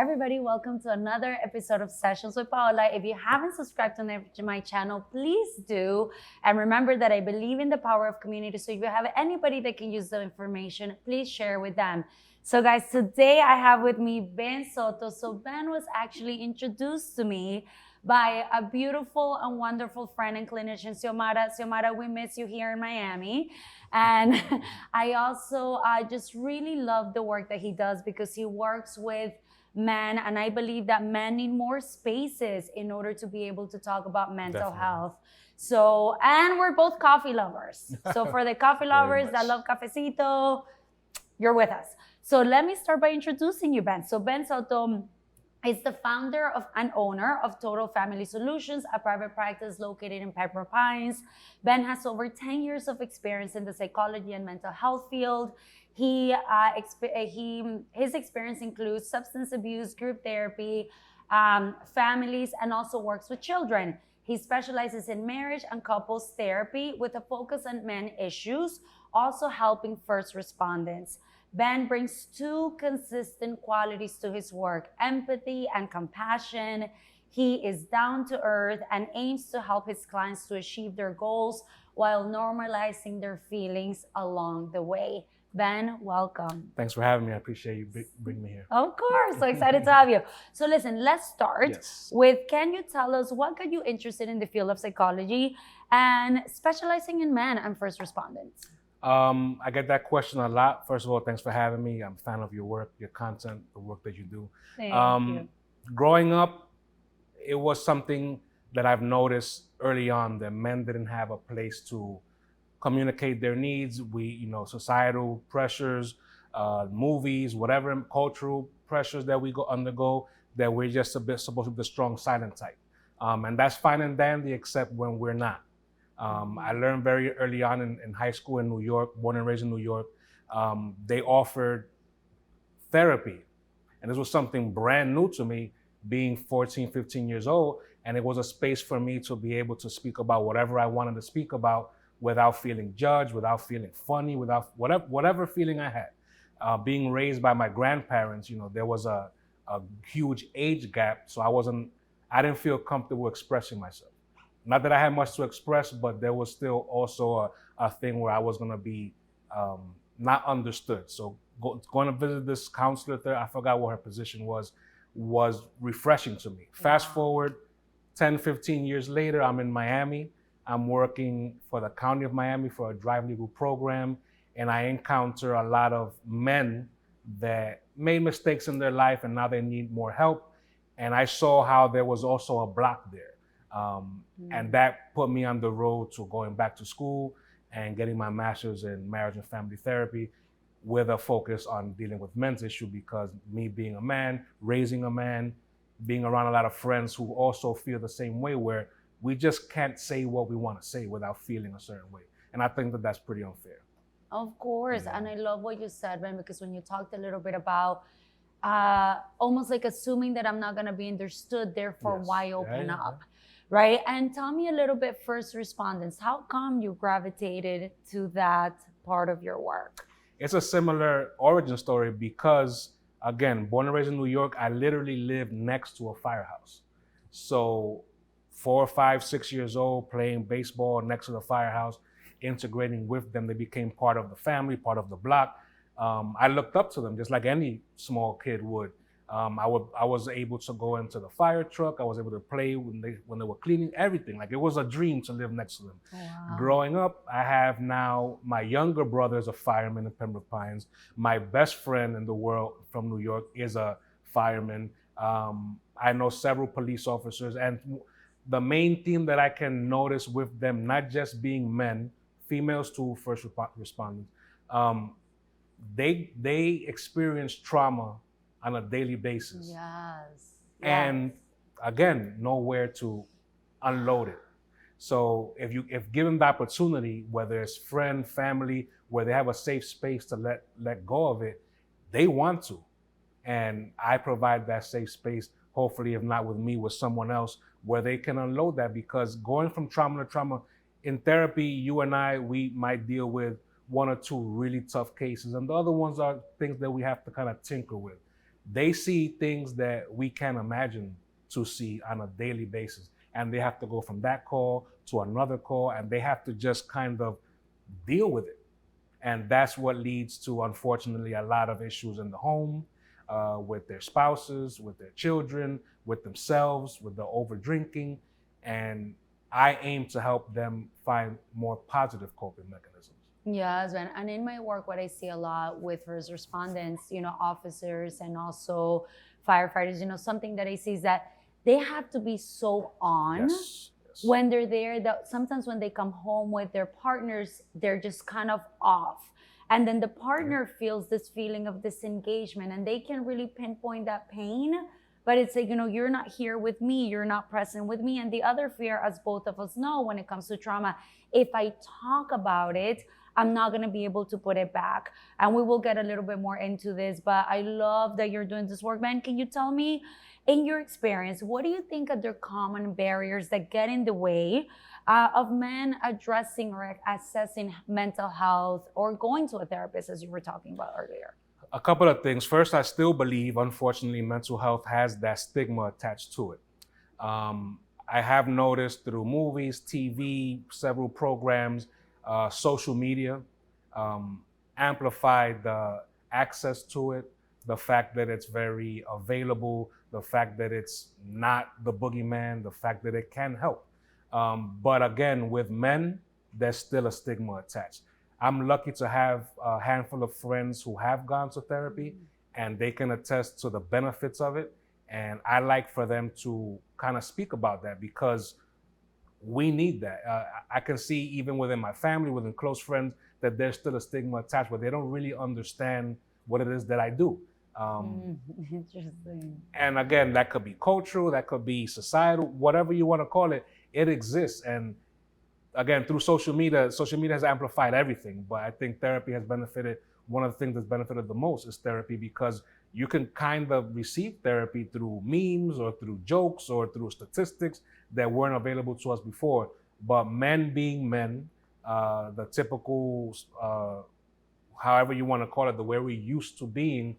everybody, welcome to another episode of Sessions with Paola. If you haven't subscribed to my channel, please do. And remember that I believe in the power of community. So if you have anybody that can use the information, please share with them. So guys, today I have with me Ben Soto. So Ben was actually introduced to me by a beautiful and wonderful friend and clinician, Xiomara. Xiomara, we miss you here in Miami. And I also just really love the work that he does because he works with men, and I believe that men need more spaces in order to be able to talk about mental health. So, and we're both coffee lovers. So for the coffee lovers that love cafecito, you're with us. So let me start by introducing you, Ben. So Ben Soto is the founder and owner of Total Family Solutions, a private practice located in Pembroke Pines. Ben has over 10 years of experience in the psychology and mental health field. His experience includes substance abuse, group therapy, families, and also works with children. He specializes in marriage and couples therapy with a focus on men issues, also helping first respondents. Ben brings two consistent qualities to his work: empathy and compassion. He is down to earth and aims to help his clients to achieve their goals while normalizing their feelings along the way. Ben, welcome. Thanks for having me. I appreciate you bringing me here. Of course, so excited to have you. So listen, let's start with, can you tell us what got you interested in the field of psychology and specializing in men and first respondents? I get that question a lot. First of all, thanks for having me. I'm a fan of your work, your content, the work that you do. Thank you. Growing up, it was something that I've noticed early on that men didn't have a place to communicate their needs. Societal pressures, movies, whatever cultural pressures that we undergo, that we're just supposed to be the strong silent type. And that's fine and dandy, except when we're not. I learned very early on in high school in New York, born and raised in New York, they offered therapy. And this was something brand new to me, being 14, 15 years old. And it was a space for me to be able to speak about whatever I wanted to speak about without feeling judged, without feeling funny, without whatever feeling I had. Being raised by my grandparents, there was a huge age gap. So I didn't feel comfortable expressing myself. Not that I had much to express, but there was still also a thing where I was gonna be not understood. So going to visit this counselor there, I forgot what her position was refreshing to me. Fast forward 10, 15 years later, I'm in Miami. I'm working for the County of Miami for a drive legal program, and I encounter a lot of men that made mistakes in their life and now they need more help. And I saw how there was also a block there. And that put me on the road to going back to school and getting my master's in marriage and family therapy with a focus on dealing with men's issue, because me being a man, raising a man, being around a lot of friends who also feel the same way, where we just can't say what we want to say without feeling a certain way. And I think that that's pretty unfair. Of course. And I love what you said, Ben, because when you talked a little bit about almost like assuming that I'm not going to be understood, therefore why open up? Right? And tell me a little bit, first respondents, how come you gravitated to that part of your work? It's a similar origin story because, again, born and raised in New York, I literally lived next to a firehouse. So 4, 5, 6 years old, playing baseball next to the firehouse, integrating with them. They became part of the family, part of the block. I looked up to them just like any small kid would. I was able to go into the fire truck. I was able to play when they were cleaning, everything. Like, it was a dream to live next to them. Wow. Growing up, I have now my younger brother is a fireman in Pembroke Pines. My best friend in the world from New York is a fireman. I know several police officers, and the main theme that I can notice with them, not just being men, females too, first responders, they experience trauma on a daily basis. Yes. And again, nowhere to unload it. So if given the opportunity, whether it's friend, family, where they have a safe space to let go of it, they want to. And I provide that safe space, hopefully, if not with me, with someone else, where they can unload that. Because going from trauma to trauma, in therapy, you and I, we might deal with 1 or 2 really tough cases, and the other ones are things that we have to kind of tinker with. they see things that we can't imagine to see on a daily basis. And they have to go from that call to another call, and they have to just kind of deal with it. And that's what leads to, unfortunately, a lot of issues in the home, with their spouses, with their children, with themselves, with the over drinking. And I aim to help them find more positive coping mechanisms. Yes, and in my work, what I see a lot with first respondents, officers and also firefighters, something that I see is that they have to be so on. Yes. When they're there, that sometimes when they come home with their partners, they're just kind of off. And then the partner feels this feeling of disengagement, and they can really pinpoint that pain. But it's like, you're not here with me, you're not present with me. And the other fear, as both of us know, when it comes to trauma, if I talk about it, I'm not going to be able to put it back. And we will get a little bit more into this, but I love that you're doing this work. Man, can you tell me, in your experience, what do you think are the common barriers that get in the way of men addressing or assessing mental health or going to a therapist, as you were talking about earlier? A couple of things. First, I still believe, unfortunately, mental health has that stigma attached to it. I have noticed through movies, TV, several programs, social media, amplified the access to it, the fact that it's very available, the fact that it's not the boogeyman, the fact that it can help. But again, with men, there's still a stigma attached. I'm lucky to have a handful of friends who have gone to therapy, and they can attest to the benefits of it. And I like for them to kind of speak about that, because we need that. I can see even within my family, within close friends, that there's still a stigma attached where they don't really understand what it is that I do. Interesting. And again, that could be cultural, that could be societal, whatever you want to call it, it exists. And again, through social media has amplified everything. But I think therapy has benefited. One of the things that's benefited the most is therapy, because you can kind of receive therapy through memes or through jokes or through statistics that weren't available to us before. But men being men, the typical, however you want to call it, the way we're used to being,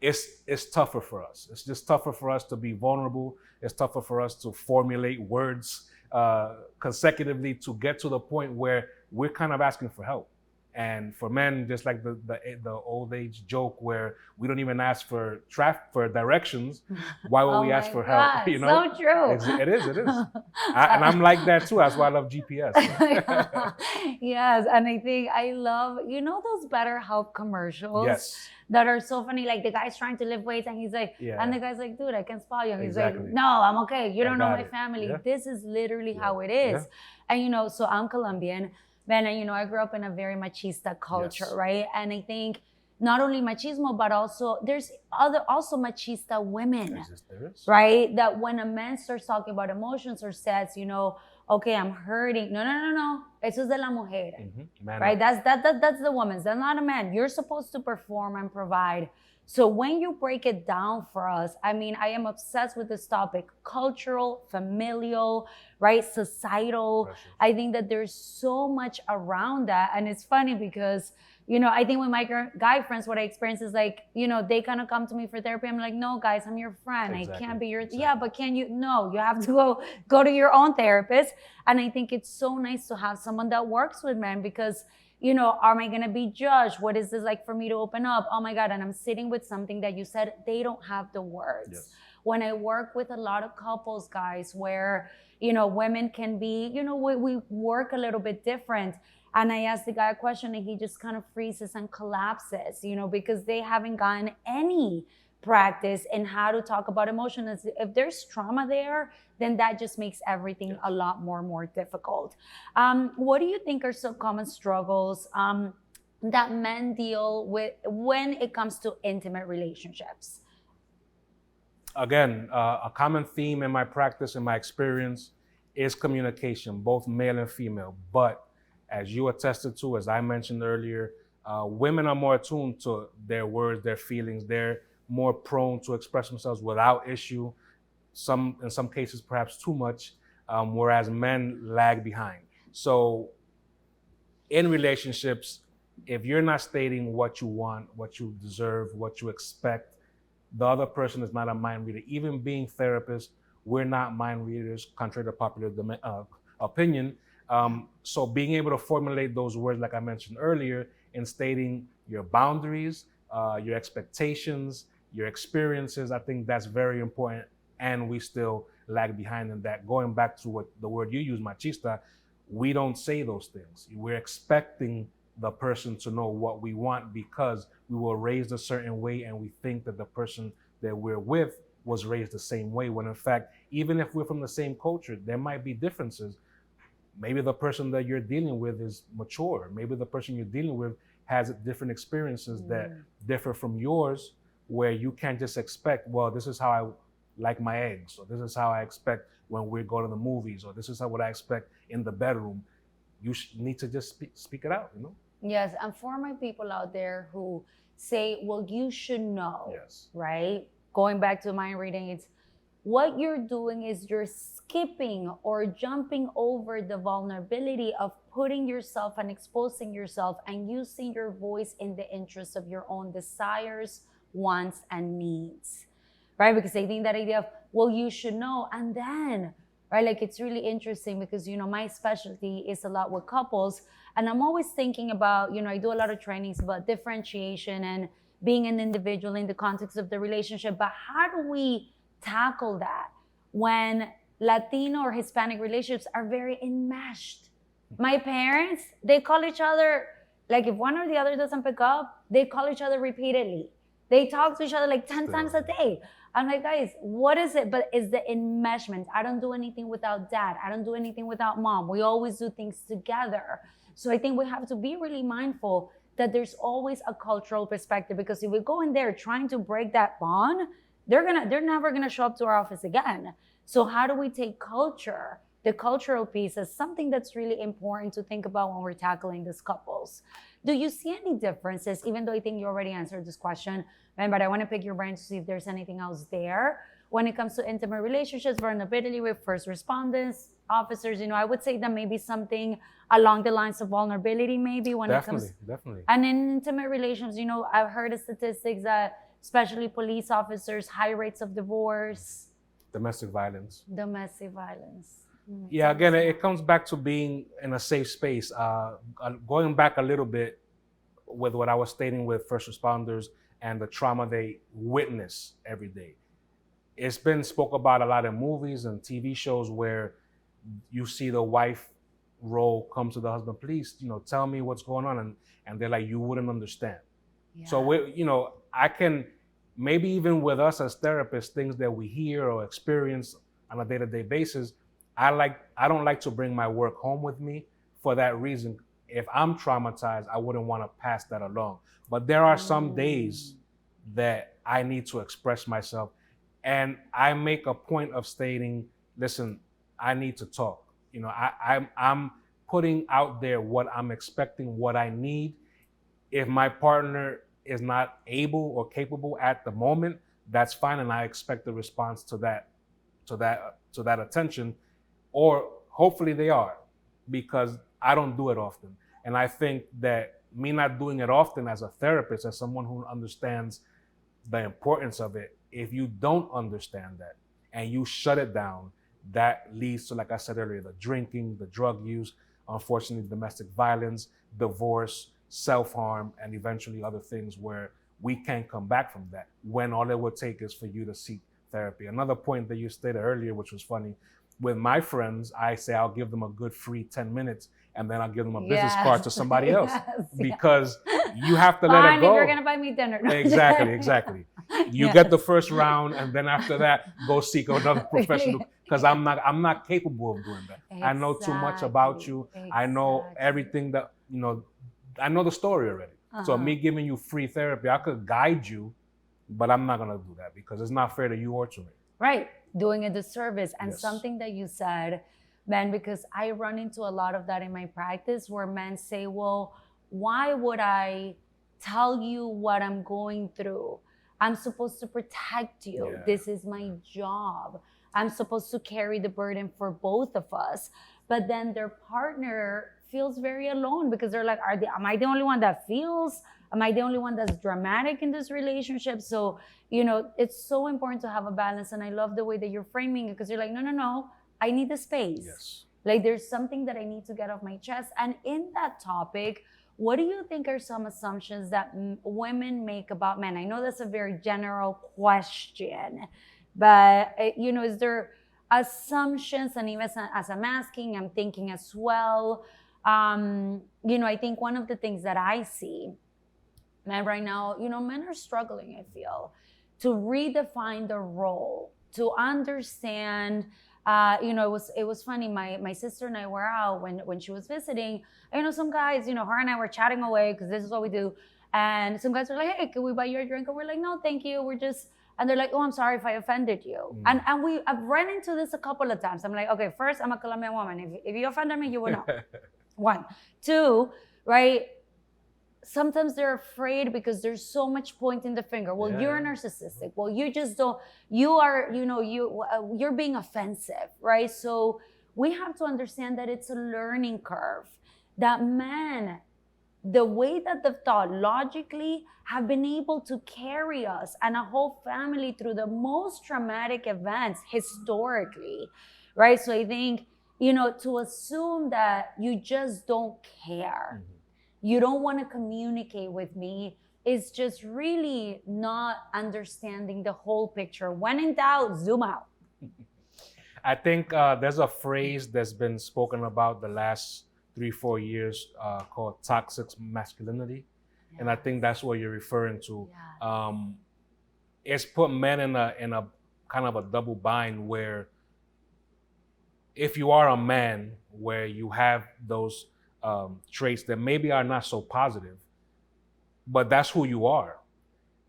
it's tougher for us. It's just tougher for us to be vulnerable. It's tougher for us to formulate words consecutively to get to the point where we're kind of asking for help. And for men, just like the old age joke where we don't even ask for directions, why would we ask for help? So true. It is. And I'm like that too. That's why I love GPS. Yes, and I think I love, those BetterHelp commercials. Yes. That are so funny. Like the guy's trying to lift weights and he's like, and the guy's like, dude, I can spot you. And he's like, no, I'm okay. You don't know my family. Yeah. This is literally how it is. Yeah. And so I'm Colombian. Man, and I grew up in a very machista culture, right? And I think not only machismo, but also there's also machista women, right? That when a man starts talking about emotions or says, okay, I'm hurting. No. Eso es de la mujer, right? That's the woman's. That's not a man. You're supposed to perform and provide. So when you break it down for us, I am obsessed with this topic: cultural, familial, right? Societal. Pressure. I think that there's so much around that. And it's funny because, I think with my guy friends, what I experience is like, they kind of come to me for therapy. I'm like, no, guys, I'm your friend. Exactly. I can't be your, yeah, but can you? No, you have to go to your own therapist. And I think it's so nice to have someone that works with men, because am I going to be judged? What is this like for me to open up? Oh my God. And I'm sitting with something that you said, they don't have the words. Yes. When I work with a lot of couples, guys, where, women can be, we work a little bit different. And I asked the guy a question and he just kind of freezes and collapses, because they haven't gotten any practice in how to talk about emotions. If there's trauma there, then that just makes everything a lot more difficult. What do you think are some common struggles that men deal with when it comes to intimate relationships? Again, a common theme in my practice, in my experience, is communication, both male and female. But as you attested to, as I mentioned earlier, women are more attuned to their words, their feelings. They're more prone to express themselves without issue. In some cases, perhaps too much, whereas men lag behind. So in relationships, if you're not stating what you want, what you deserve, what you expect, The other person is not a mind reader. Even being therapists, we're not mind readers, contrary to popular opinion. So being able to formulate those words, like I mentioned earlier, in stating your boundaries, your expectations, your experiences, I think that's very important. And we still lag behind in that. Going back to what the word you use, machista, we don't say those things. We're expecting the person to know what we want because we were raised a certain way and we think that the person that we're with was raised the same way, when in fact, even if we're from the same culture, there might be differences. Maybe the person that you're dealing with is mature. Maybe the person you're dealing with has different experiences that differ from yours, where you can't just expect, well, this is how I like my eggs, or this is how I expect when we go to the movies, or this is what I expect in the bedroom. You need to just speak it out, you know? Yes, and for my people out there who say, well, you should know, Yes. right? Going back to mind reading, it's what you're doing is you're skipping or jumping over the vulnerability of putting yourself and exposing yourself and using your voice in the interest of your own desires, wants, and needs, right? Because I think that idea of, well, you should know, and then, right, like it's really interesting because, you know, my specialty is a lot with couples, and I'm always thinking about, you know, I do a lot of trainings about differentiation and being an individual in the context of the relationship, but how do we tackle that when Latino or Hispanic relationships are very enmeshed? My parents, they call each other, like if one or the other doesn't pick up, they call each other repeatedly. They talk to each other like 10 times a day. I'm like, guys, what is it? But it's the enmeshment. I don't do anything without dad. I don't do anything without mom. We always do things together. So I think we have to be really mindful that there's always a cultural perspective, because if we go in there trying to break that bond, they're never gonna show up to our office again. So how do we take culture, the cultural piece, as something that's really important to think about when we're tackling these couples? Do you see any differences, even though I think you already answered this question, but I want to pick your brain to see if there's anything else there when it comes to intimate relationships, vulnerability with first respondents, officers? You know, I would say that maybe something along the lines of vulnerability, maybe when it comes. Definitely. And in intimate relations, you know, I've heard of statistics that especially police officers, high rates of divorce. Domestic violence. Yeah, again, it comes back to being in a safe space. Going back a little bit with what I was stating with first responders and the trauma they witness every day. It's been spoke about a lot in movies and TV shows where you see the wife role come to the husband, please, you know, tell me what's going on. And they're like, you wouldn't understand. Yeah. So, you know, I can, maybe even with us as therapists, things that we hear or experience on a day-to-day basis, I don't like to bring my work home with me for that reason. If I'm traumatized, I wouldn't want to pass that along. But there are some days that I need to express myself, and I make a point of stating, listen, I need to talk. You know, I'm putting out there what I'm expecting, what I need. If my partner is not able or capable at the moment, that's fine, and I expect a response to that attention, or hopefully they are, because I don't do it often. And I think that me not doing it often as a therapist, as someone who understands the importance of it, if you don't understand that and you shut it down, that leads to, like I said earlier, the drinking, the drug use, unfortunately, domestic violence, divorce, self-harm, and eventually other things where we can't come back from that, when all it would take is for you to seek therapy. Another point that you stated earlier, which was funny, with my friends, I say I'll give them a good free 10 minutes and then I'll give them a business card to somebody else, because you have to let it go. If you're gonna buy me dinner. Exactly. You get the first round, and then after that, go seek another professional, because I'm not capable of doing that. Exactly. I know too much about you. Exactly. I know everything that, you know, I know the story already. So me giving you free therapy, I could guide you, but I'm not gonna do that because it's not fair to you or to me. Right, doing a disservice. And something that you said, man, because I run into a lot of that in my practice, where men say, well, why would I tell you what I'm going through? I'm supposed to protect you. Yeah. This is my job. I'm supposed to carry the burden for both of us. But then their partner feels very alone because they're like, am I the only one that feels? Am I the only one that's dramatic in this relationship? So, it's so important to have a balance. And I love the way that you're framing it, because you're like, no, I need the space. Yes. Like, there's something that I need to get off my chest. And in that topic, what do you think are some assumptions that women make about men? I know that's a very general question, but is there assumptions? And even as I'm asking, I'm thinking as well. I think one of the things that I see, men right now, men are struggling, I feel, to redefine their role, to understand. It was funny. My sister and I were out when she was visiting. Some guys, her and I were chatting away because this is what we do. And some guys are like, "Hey, can we buy you a drink?" And we're like, "No, thank you. We're just." And they're like, "Oh, I'm sorry if I offended you." And I've run into this a couple of times. I'm like, "Okay, first, I'm a Colombian woman. If you offended me, you will know." One, two, right? Sometimes they're afraid because there's so much pointing the finger. Well, you're narcissistic. Well, you just don't. You are, you're being offensive, right? So we have to understand that it's a learning curve. That men, the way that they've thought logically, have been able to carry us and a whole family through the most traumatic events historically, right? So I think, to assume that you just don't care, you don't want to communicate with me, is just really not understanding the whole picture. When in doubt, zoom out. I think there's a phrase that's been spoken about the last 3-4 years called toxic masculinity. Yeah. And I think that's what you're referring to. Yeah. It's put men in a kind of a double bind where if you are a man where you have those traits that maybe are not so positive, but that's who you are.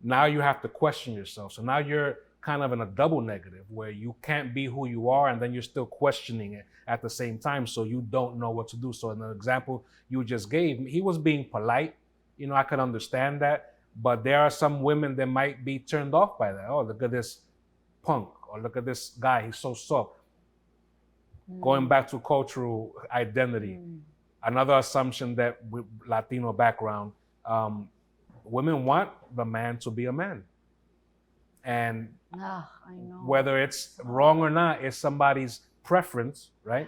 Now you have to question yourself. So now you're kind of in a double negative where you can't be who you are and then you're still questioning it at the same time. So you don't know what to do. So in the example you just gave, he was being polite. I could understand that. But there are some women that might be turned off by that. Oh, look at this punk, or look at this guy, he's so soft. Going back to cultural identity. Another assumption that with Latino background, women want the man to be a man. And I know. Whether it's wrong or not, it's somebody's preference, right?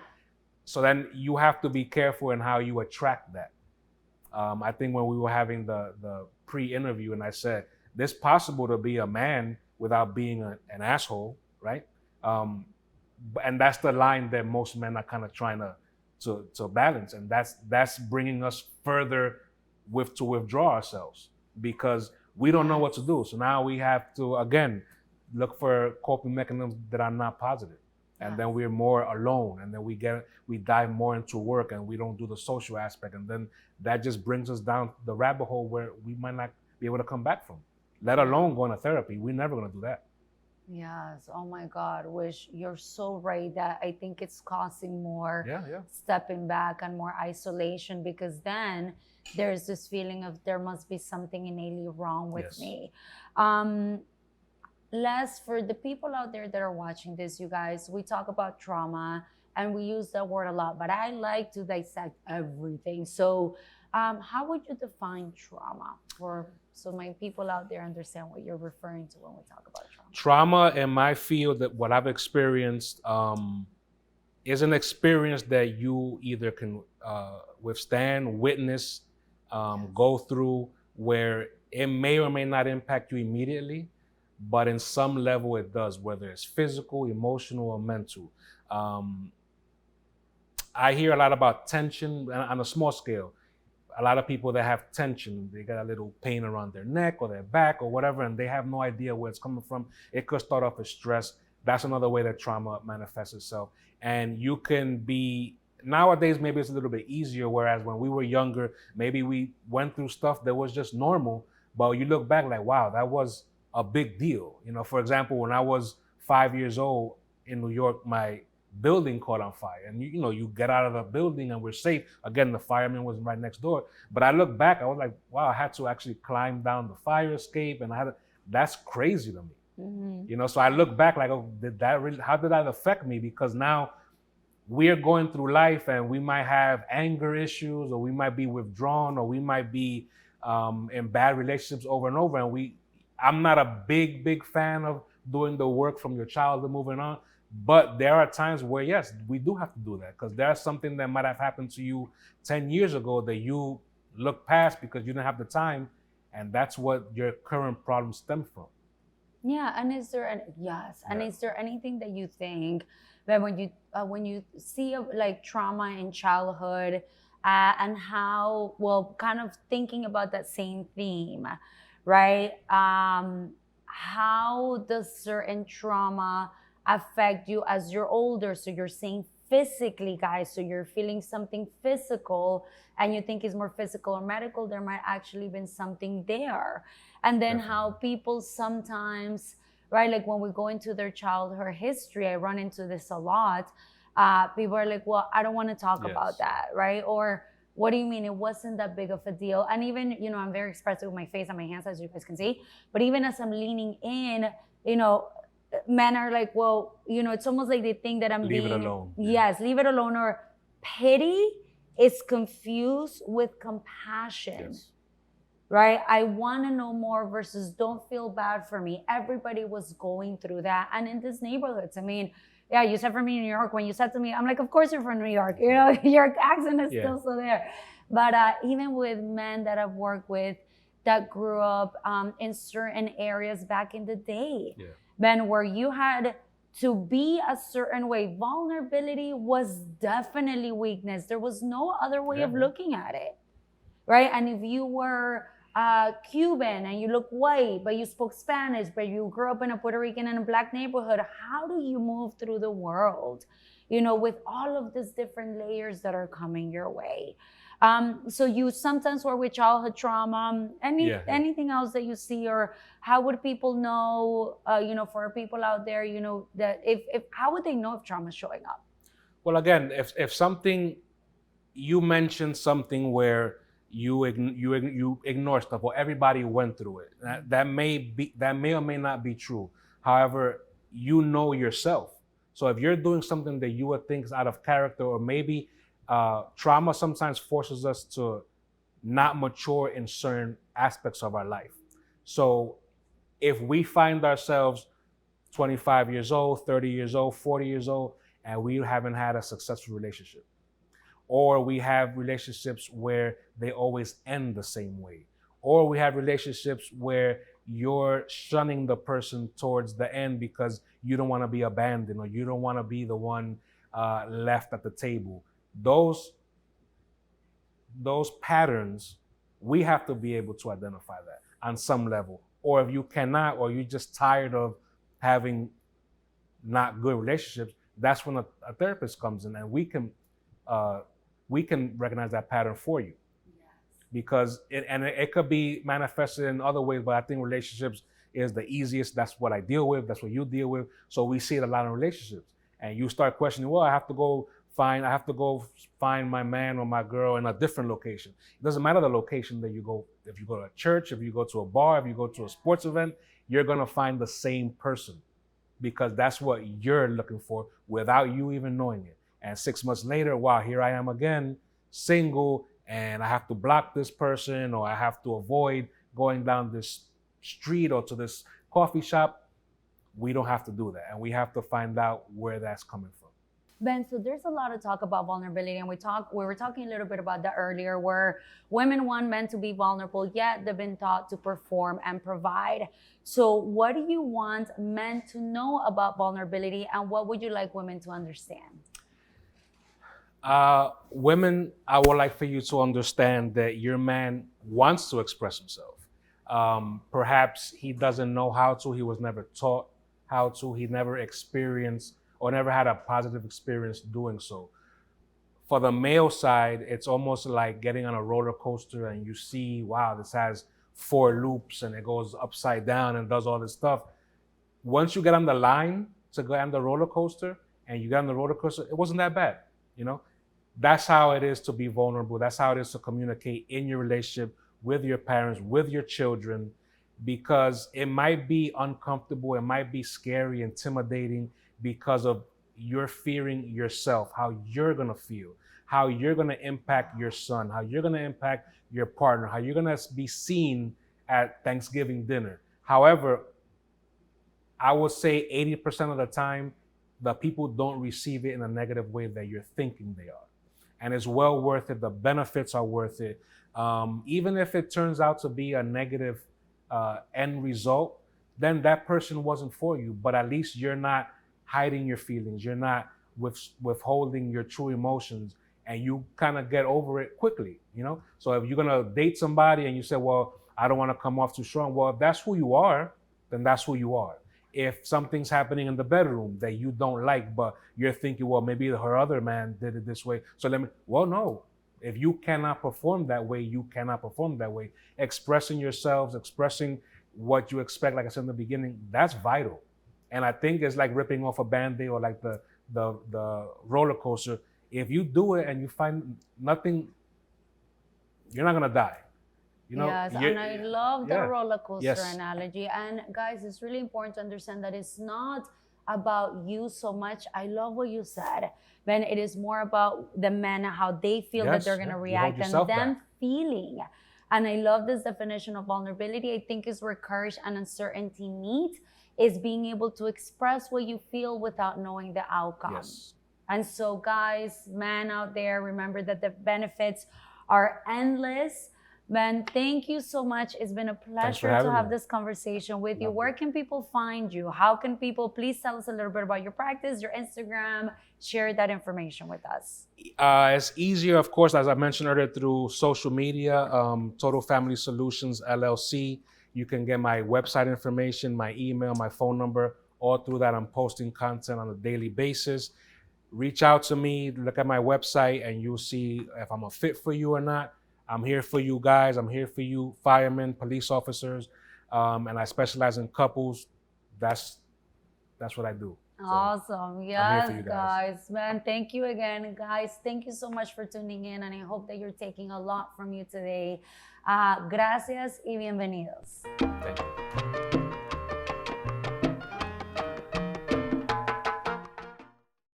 So then you have to be careful in how you attract that. I think when we were having the pre-interview and I said, it's possible to be a man without being an asshole, right? And that's the line that most men are kind of trying to balance, and that's bringing us further to withdraw ourselves because we don't know what to do. So now we have to again look for coping mechanisms that are not positive, and then we're more alone, and then we dive more into work, and we don't do the social aspect, and then that just brings us down the rabbit hole where we might not be able to come back from. Let alone going to therapy. We're never going to do that. Yes. Oh my God. Wish you're so right that I think it's causing more stepping back and more isolation, because then there's this feeling of there must be something innately wrong with me. Les, for the people out there that are watching this, you guys, we talk about trauma and we use that word a lot, but I like to dissect everything. So how would you define trauma so my people out there understand what you're referring to when we talk about trauma? Trauma in my field, that what I've experienced is an experience that you either can withstand, witness, go through, where it may or may not impact you immediately, but in some level it does, whether it's physical, emotional, or mental. I hear a lot about tension on a small scale. A lot of people that have tension, they got a little pain around their neck or their back or whatever, and they have no idea where it's coming from. It could start off as stress. That's another way that trauma manifests itself. And you can be, nowadays, maybe it's a little bit easier, whereas when we were younger, maybe we went through stuff that was just normal, but you look back like, wow, that was a big deal. For example, when I was 5 years old in New York, my building caught on fire, and you get out of the building and we're safe. Again, the fireman was right next door, but I look back, I was like, wow, I had to actually climb down the fire escape, and that's crazy to me. So I look back like, oh, how did that affect me? Because now we are going through life and we might have anger issues, or we might be withdrawn, or we might be in bad relationships over and over. And I'm not a big fan of doing the work from your childhood moving on. But there are times where, yes, we do have to do that, because there's something that might have happened to you 10 years ago that you look past because you didn't have the time. And that's what your current problems stem from. Yeah, and is there is there anything that you think that when you see like trauma in childhood, and how, well, kind of thinking about that same theme, right? How does certain trauma affect you as you're older? So you're saying physically, guys, so you're feeling something physical and you think it's more physical or medical, there might actually been something there. And then how people sometimes, right, like when we go into their childhood history, I run into this a lot. People are like, well, I don't want to talk about that, right? Or what do you mean it wasn't that big of a deal? And even, you know, I'm very expressive with my face and my hands, as you guys can see. But even as I'm leaning in, you know, men are like, well, you know, it's almost like they think that I'm leave it alone. Yes, leave it alone. Or pity is confused with compassion. Yes. Right? I want to know more versus don't feel bad for me. Everybody was going through that. And in these neighborhoods, I mean, yeah, you said from me in New York. When you said to me, I'm like, of course you're from New York. You know, your accent is still so there. But even with men that I've worked with that grew up in certain areas back in the day, men, where you had to be a certain way, vulnerability was definitely weakness. There was no other way of looking at it, right? And if you were Cuban and you look white, but you spoke Spanish, but you grew up in a Puerto Rican and a Black neighborhood, how do you move through the world, you know, with all of these different layers that are coming your way? So you sometimes work with childhood trauma. Anything else that you see, or how would people know, you know, for people out there, you know, that if how would they know if trauma is showing up? Well, again, if something, you mentioned something where you ignore stuff, or everybody went through it. That may or may not be true. However, you know yourself. So if you're doing something that you would think is out of character, or maybe trauma sometimes forces us to not mature in certain aspects of our life. So if we find ourselves 25 years old, 30 years old, 40 years old, and we haven't had a successful relationship, or we have relationships where they always end the same way, or we have relationships where you're shunning the person towards the end because you don't want to be abandoned, or you don't want to be the one left at the table. Those patterns, we have to be able to identify that on some level. Or if you cannot, or you're just tired of having not good relationships, that's when a therapist comes in, and we can recognize that pattern for you. Because it could be manifested in other ways, but I think relationships is the easiest. That's what I deal with. That's what you deal with. So we see it a lot in relationships, and you start questioning, well, I have to go find my man or my girl in a different location. It doesn't matter the location that you go. If you go to a church, if you go to a bar, if you go to a sports event, you're gonna find the same person, because that's what you're looking for without you even knowing it. And 6 months later, wow, here I am again, single, and I have to block this person, or I have to avoid going down this street or to this coffee shop. We don't have to do that. And we have to find out where that's coming from. Ben, so there's a lot of talk about vulnerability, and we were talking a little bit about that earlier, where women want men to be vulnerable, yet they've been taught to perform and provide. So what do you want men to know about vulnerability, and what would you like women to understand? Women, I would like for you to understand that your man wants to express himself. Perhaps he doesn't know how to, he was never taught how to, he never experienced or never had a positive experience doing so. For the male side, it's almost like getting on a roller coaster and you see, wow, this has 4 loops and it goes upside down and does all this stuff. Once you get on the line to go on the roller coaster and you get on the roller coaster, it wasn't that bad, you know? That's how it is to be vulnerable. That's how it is to communicate in your relationship with your parents, with your children, because it might be uncomfortable, it might be scary, intimidating, because of you're fearing yourself, how you're gonna feel, how you're gonna impact your son, how you're gonna impact your partner, how you're gonna be seen at Thanksgiving dinner. However, I would say 80% of the time, the people don't receive it in a negative way that you're thinking they are. And it's well worth it. The benefits are worth it. Even if it turns out to be a negative end result, then that person wasn't for you. But at least you're not hiding your feelings. You're not withholding your true emotions, and you kind of get over it quickly, you know? So if you're gonna date somebody and you say, well, I don't wanna come off too strong, well, if that's who you are, then that's who you are. If something's happening in the bedroom that you don't like, but you're thinking, well, maybe her other man did it this way, so well, no. If you cannot perform that way, you cannot perform that way. Expressing yourselves, expressing what you expect, like I said in the beginning, that's vital. And I think it's like ripping off a Band-Aid or like the roller coaster. If you do it and you find nothing, you're not gonna die. You know, yes, and I love the yeah. roller coaster Yes. analogy. And guys, it's really important to understand that it's not about you so much. I love what you said. When it is more about the men, how they feel that Yes, they're going to yeah. You hold react, and yourself them back. feeling. And I love this definition of vulnerability. I think is where courage and uncertainty meet, is being able to express what you feel without knowing the outcome. Yes. And so, guys, men out there, remember that the benefits are endless. Man, thank you so much. It's been a pleasure to have this conversation with you. Where can people find you? How can people, please tell us a little bit about your practice, your Instagram, share that information with us. It's easier, of course, as I mentioned earlier, through social media, Total Family Solutions, LLC. You can get my website information, my email, my phone number, all through that. I'm posting content on a daily basis. Reach out to me, look at my website, and you'll see if I'm a fit for you or not. I'm here for you guys. I'm here for you, firemen, police officers, and I specialize in couples. That's what I do. So awesome. Yes, guys. Man, thank you again, guys. Thank you so much for tuning in, and I hope that you're taking a lot from you today. Gracias y bienvenidos. Thank you.